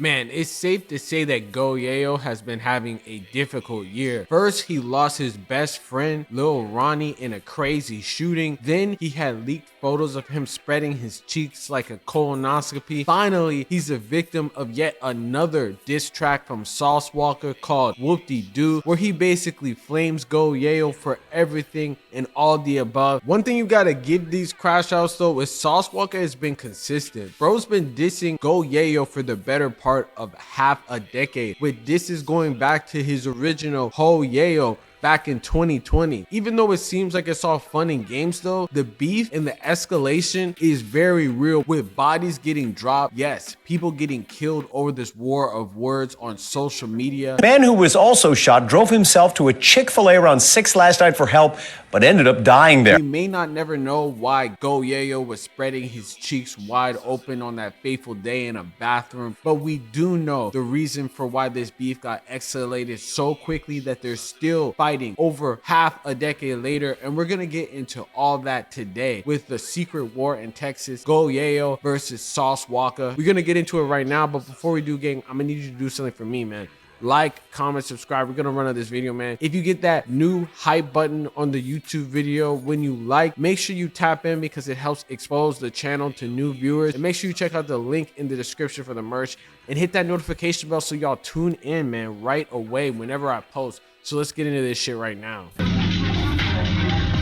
Man, it's safe to say that Go Yayo has been having a difficult year. First, he lost his best friend, Lil Ronnie, in a crazy shooting. Then, he had leaked photos of him spreading his cheeks like a colonoscopy. Finally, he's a victim of yet another diss track from SAUCE WALKA called Whoopty, where he basically flames Go Yayo for everything and all the above. One thing you gotta give these crash outs though is SAUCE WALKA has been consistent. Bro's been dissing Go Yayo for the better part of half a decade, with disses going back to his original Ho Yayo back in 2020. Even though it seems like it's all fun and games though, the beef and the escalation is very real, with bodies getting dropped. Yes, people getting killed over this war of words on social media. The man who was also shot drove himself to a Chick-fil-A around 6 last night for help, but ended up dying there. We may not never know why Go Yayo was spreading his cheeks wide open on that fateful day in a bathroom, but we do know the reason for why this beef got escalated so quickly that they're still fighting over half a decade later, and we're gonna get into all that today with the secret war in Texas, Go Yayo versus SAUCE WALKA. We're gonna get into it right now, but before we do, gang, I'm gonna need you to do something for me, man. Like, comment, subscribe. We're gonna run on this video, man. If you get that new hype button on the YouTube video when you like, make sure you tap in because it helps expose the channel to new viewers. And make sure you check out the link in the description for the merch and hit that notification bell so y'all tune in, man, right away whenever I post. So let's get into this shit right now.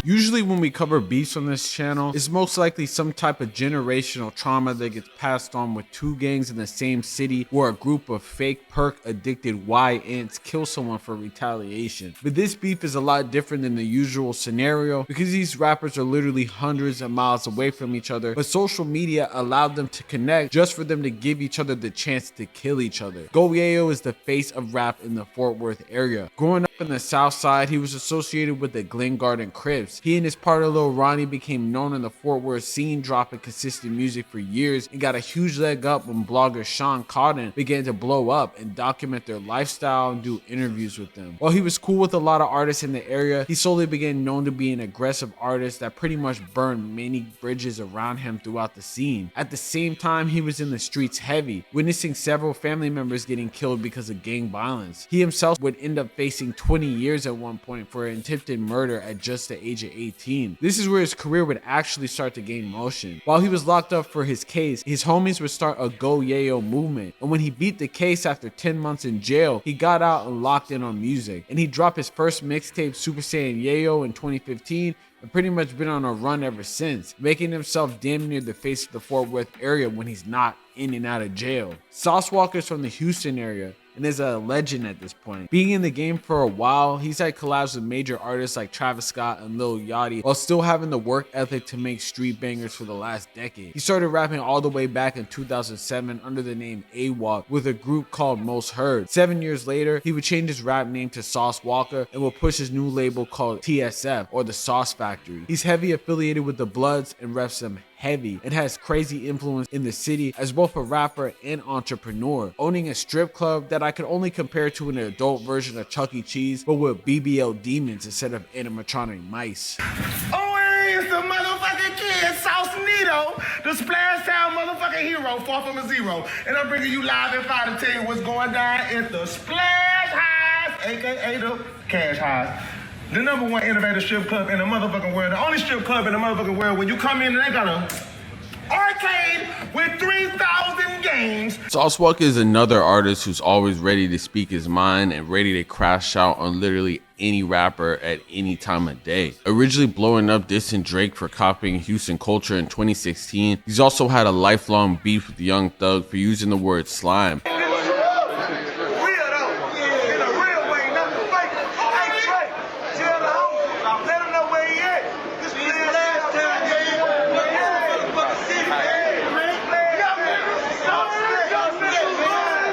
Usually when we cover beefs on this channel, it's most likely some type of generational trauma that gets passed on with two gangs in the same city, where a group of fake perk addicted Y-ants kill someone for retaliation. But this beef is a lot different than the usual scenario because these rappers are literally hundreds of miles away from each other, but social media allowed them to connect just for them to give each other the chance to kill each other. Go Yayo is the face of rap in the Fort Worth area. Growing up in the South Side, he was associated with the Glen Garden Crips. He and his partner Lil Ronnie became known in the Fort Worth scene, dropping consistent music for years, and got a huge leg up when blogger Sean Cotton began to blow up and document their lifestyle and do interviews with them. While he was cool with a lot of artists in the area, he slowly began known to be an aggressive artist that pretty much burned many bridges around him throughout the scene. At the same time, he was in the streets heavy, witnessing several family members getting killed because of gang violence. He himself would end up facing 20 years at one point for an attempted murder at just the age of 18. This is where his career would actually start to gain motion. While he was locked up for his case, his homies would start a Go Yayo movement, and when he beat the case after 10 months in jail, he got out and locked in on music, and he dropped his first mixtape, Super Saiyan Yayo, in 2015, and pretty much been on a run ever since, making himself damn near the face of the Fort Worth area when he's not in and out of jail. SAUCE WALKA is from the Houston area and is a legend at this point. Being in the game for a while, he's had collabs with major artists like Travis Scott and Lil Yachty, while still having the work ethic to make street bangers for the last decade. He started rapping all the way back in 2007 under the name AWOP with a group called Most Heard. 7 years later, he would change his rap name to SAUCE WALKA and will push his new label called TSF, or the Sauce Factory. He's heavy affiliated with the Bloods and reps them heavy and has crazy influence in the city as both a rapper and entrepreneur, owning a strip club that I could only compare to an adult version of Chuck E. Cheese, but with BBL demons instead of animatronic mice. Oh, it's the motherfucking kid, Sauce Nito, the Splash Town motherfucking hero, far from a zero. And I'm bringing you live at 5 to tell you what's going down at the Splash House, aka the Cash House. The #1 innovative strip club in the motherfucking world. The only strip club in the motherfucking world when you come in and they got a arcade with 3,000 games. SAUCE WALKA is another artist who's always ready to speak his mind and ready to crash out on literally any rapper at any time of day. Originally blowing up dissing Drake for copying Houston culture in 2016, he's also had a lifelong beef with Young Thug for using the word slime.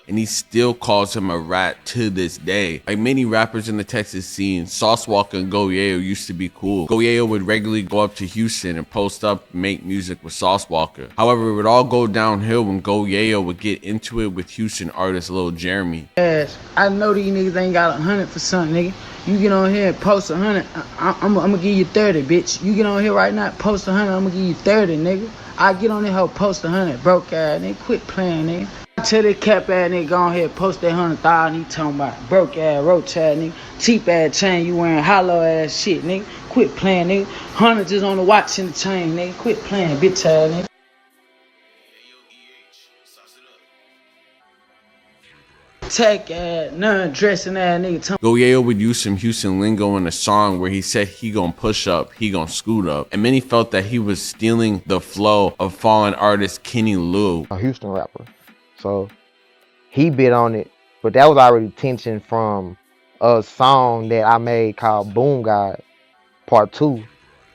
And he still calls him a rat to this day. Like many rappers in the Texas scene, SAUCE WALKA and Go Yayo used to be cool. Go Yayo would regularly go up to Houston and post up and make music with SAUCE WALKA. However, it would all go downhill when Go Yayo would get into it with Houston artist Lil Jeremy. Yes, I know these niggas ain't got 100 for something, nigga. You get on here and post 100, I'm gonna give you 30, bitch. You get on here right now, post 100, I'm gonna give you 30, nigga. I get on there, help post 100, broke ass, nigga. Quit playing, nigga. Tell that cap ass nigga go ahead post that 100,000. He talking about broke ass roach ass nigga, cheap ass chain you wearing, hollow ass shit nigga. Quit playing nigga. 100 just on the watch and the chain nigga. Quit playing bitch ass nigga. Tech ass, none dressing ass nigga. Go Yayo would use some Houston lingo in a song where he said he gon' push up, he gon' scoot up. And many felt that he was stealing the flow of fallen artist Kenny Lou, a Houston rapper. So he bit on it, but that was already tension from a song that I made called Boom God Part 2.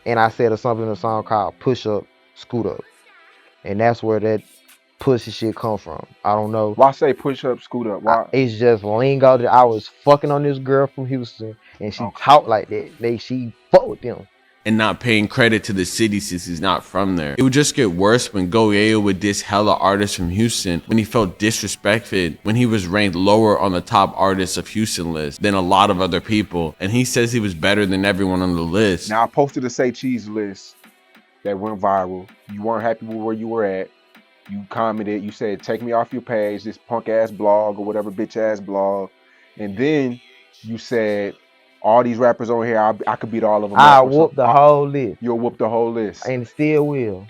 And I said something in a song called Push Up, Scoot Up. And that's where that pussy shit come from. I don't know. Why say push up, scoot up? Why? It's just lingo that I was fucking on this girl from Houston and she talked like that. She fuck with them. And not paying credit to the city since he's not from there. It would just get worse when Go Yayo would diss hella artists from Houston when he felt disrespected when he was ranked lower on the top artists of Houston list than a lot of other people. And he says he was better than everyone on the list. Now I posted a Say Cheese list that went viral. You weren't happy with where you were at. You commented, you said, take me off your page, this punk ass blog or whatever bitch ass blog. And then you said, all these rappers on here, I could beat all of them. I whooped the whole list. You'll whoop the whole list. And still will.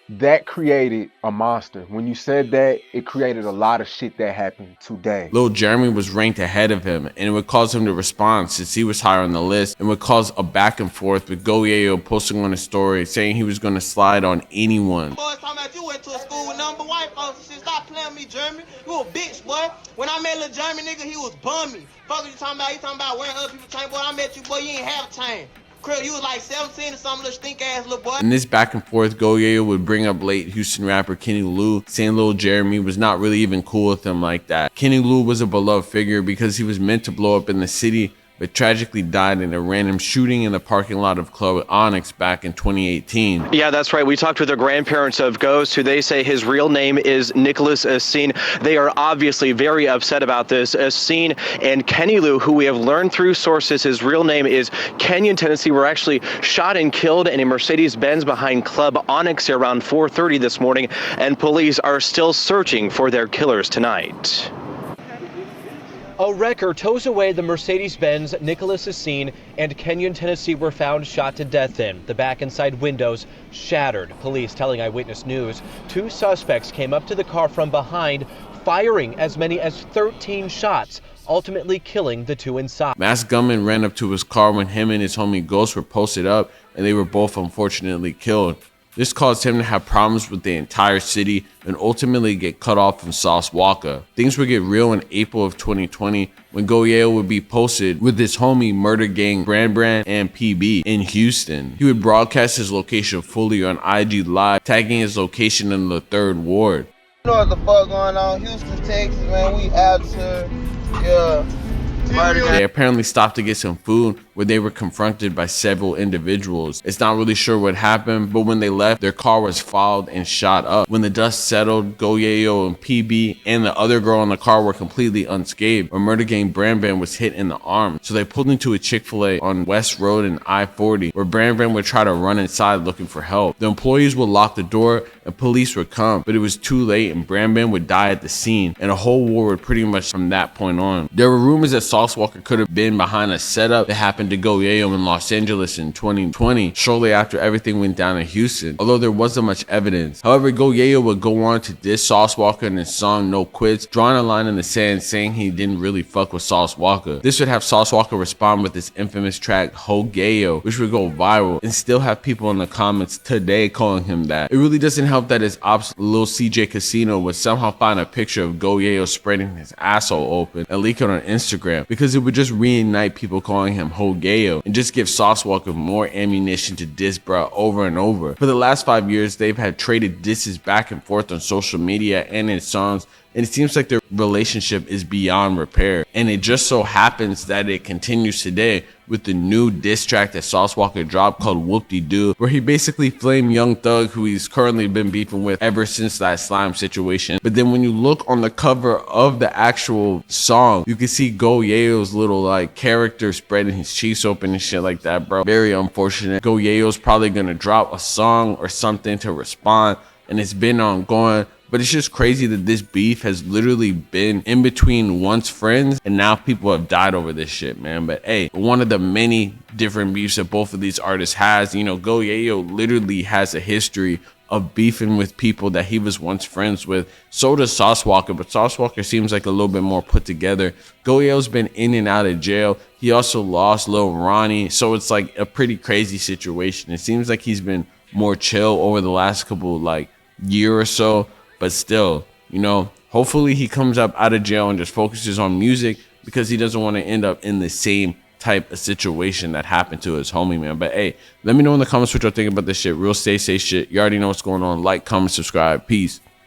That created a monster. When you said that, it created a lot of shit that happened today. Lil Jeremy was ranked ahead of him, and it would cause him to respond since he was higher on the list, and would cause a back and forth with Go Yayo posting on a story saying he was going to slide on anyone. Boys talking about you went to a school with number white folks and shit. Stop playing with me, Jeremy. You a bitch, boy. When I met Lil Jeremy, nigga, he was bummy. Fuck you talking about? You talking about wearing other people's chain, boy. I met you, boy. You ain't have a chain. You was like 17 or something, little stink ass little boy. In this back and forth, Go Yayo would bring up late Houston rapper Kenny Lou, saying Lil Jeremy was not really even cool with him like that. Kenny Lou was a beloved figure because he was meant to blow up in the city, but tragically died in a random shooting in the parking lot of Club Onyx back in 2018. Yeah, that's right. We talked with the grandparents of Ghost, who they say his real name is Nicholas Essene. They are obviously very upset about this. Essene and Kenny Lou, who we have learned through sources, his real name is Kenyon, Tennessee, were actually shot and killed in a Mercedes-Benz behind Club Onyx around 4:30 this morning, and police are still searching for their killers tonight. A wrecker tows away the Mercedes-Benz Nicholas Essene and Kenyon, Tennessee were found shot to death in. The back and side windows shattered. Police telling Eyewitness News 2 suspects came up to the car from behind, firing as many as 13 shots, ultimately killing the 2 inside. Masked gunman ran up to his car when him and his homie Ghost were posted up, and they were both unfortunately killed. This caused him to have problems with the entire city and ultimately get cut off from SAUCE WALKA. Things would get real in April of 2020 when Go Yayo would be posted with his homie Murder Gang Brand and PB in Houston. He would broadcast his location fully on IG Live, tagging his location in the 3rd Ward. You know what the fuck going on? Houston, Texas, man. We out here. Yeah. They apparently stopped to get some food where they were confronted by several individuals. It's not really sure what happened, but when they left, their car was fouled and shot up. When the dust settled, Go Yayo and PB and the other girl in the car were completely unscathed. A Murder Gang Brand was hit in the arm, so they pulled into a Chick-fil-A on West Road and I-40, where Brand would try to run inside looking for help. The employees would lock the door and police would come, but it was too late and Brand would die at the scene, and a whole war would pretty much from that point on. There were rumors that SAUCE WALKA could have been behind a setup that happened to Go Yayo in Los Angeles in 2020, shortly after everything went down in Houston, although there wasn't much evidence. However, Go Yayo would go on to diss SAUCE WALKA in his song No Quits, drawing a line in the sand saying he didn't really fuck with SAUCE WALKA. This would have SAUCE WALKA respond with his infamous track Ho Gayo, which would go viral and still have people in the comments today calling him that. It really doesn't help that his ops Lil CJ Casino would somehow find a picture of Go Yayo spreading his asshole open and leak it on Instagram, because it would just reignite people calling him Ho Gayo and just give SAUCE WALKA more ammunition to diss bruh over and over. For the last 5 years, they've had traded disses back and forth on social media and in songs, and it seems like their relationship is beyond repair. And it just so happens that it continues today with the new diss track that SAUCE WALKA dropped called Whoopty Doo, where he basically flamed Young Thug, who he's currently been beefing with ever since that slime situation. But then when you look on the cover of the actual song, you can see Go Yayo's little like character spreading his cheeks open and shit like that, bro. Very unfortunate. Go Yayo's probably gonna drop a song or something to respond, and it's been ongoing. But it's just crazy that this beef has literally been in between once friends, and now people have died over this shit, man. But hey, one of the many different beefs that both of these artists has, you know, Go Yayo literally has a history of beefing with people that he was once friends with. So does SAUCE WALKA, but SAUCE WALKA seems like a little bit more put together. Go Yayo's been in and out of jail. He also lost Lil Ronnie, so it's like a pretty crazy situation. It seems like he's been more chill over the last couple like year or so, but still, you know, hopefully he comes up out of jail and just focuses on music, because he doesn't want to end up in the same type of situation that happened to his homie, man. But hey, let me know in the comments what y'all think about this shit. Real stay safe shit. You already know what's going on. Like, comment, subscribe. Peace.